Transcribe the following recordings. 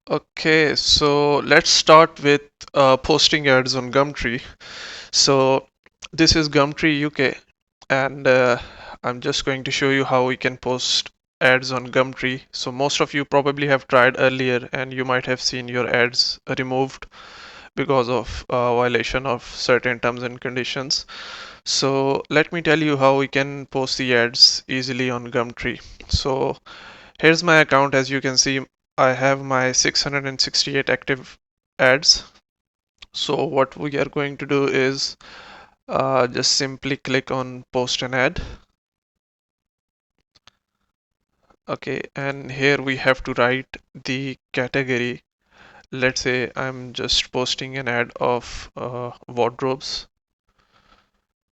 Okay, so let's start with posting ads on Gumtree. So this is Gumtree UK, and I'm just going to show you how we can post ads on Gumtree. So most of you probably have tried earlier, and you might have seen your ads removed because of violation of certain terms and conditions. So let me tell you how we can post the ads easily on Gumtree. So here's my account. As you can see, I have my 668 active ads. So what we are going to do is just simply click on post an ad. Okay, and here we have to write the category. Let's say I'm just posting an ad of wardrobes.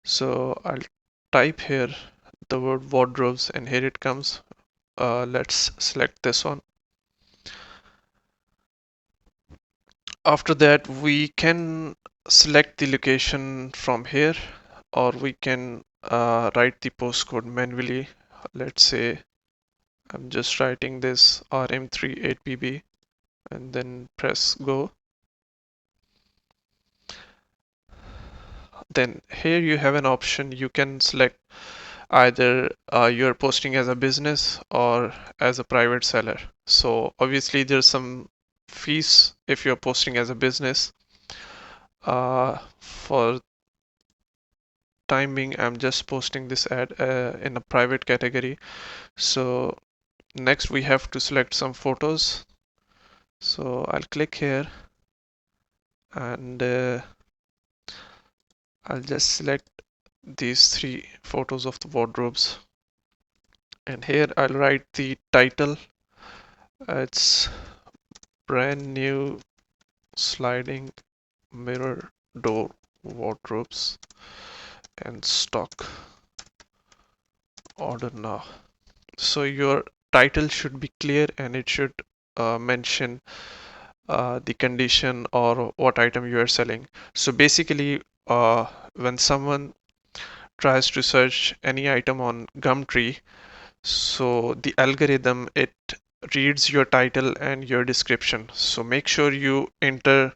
So I'll type here the word wardrobes, and here it comes. Let's select this one. After that, we can select the location from here, or we can write the postcode manually. Let's say I'm just writing this RM38BB and then press go. Then here you have an option. You can select either you're posting as a business or as a private seller. So obviously there's some fees if you're posting as a business. For time being, I'm just posting this ad in a private category. So next we have to select some photos. So I'll click here, and I'll just select these three photos of the wardrobes, and here I'll write the title. It's brand new sliding mirror door wardrobes and stock, order now. So your title should be clear, and it should mention the condition or what item you are selling. So basically, when someone tries to search any item on Gumtree, so the algorithm, it reads your title and your description. So make sure you enter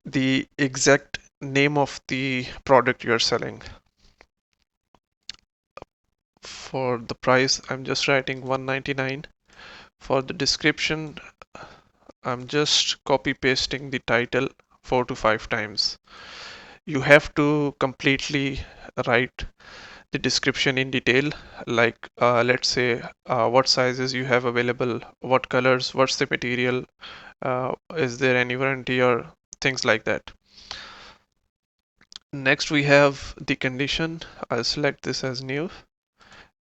the exact name of the product you're selling. For the price, I'm just writing 199. For the description, I'm just copy pasting the title 4 to 5 times. You have to completely write the description in detail, like let's say what sizes you have available, what colors, what's the material, is there any warranty, or things like that. Next we have the condition. I'll select this as new.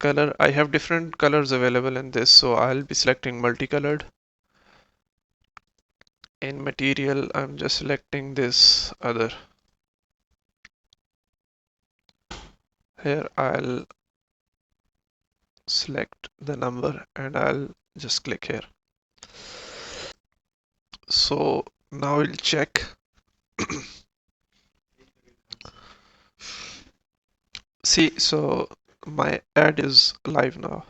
Color, I have different colors available in this, so I'll be selecting multicolored. In material, I'm just selecting this other. Here I'll select the number and I'll just click here. So now we'll check. See, so my ad is live now.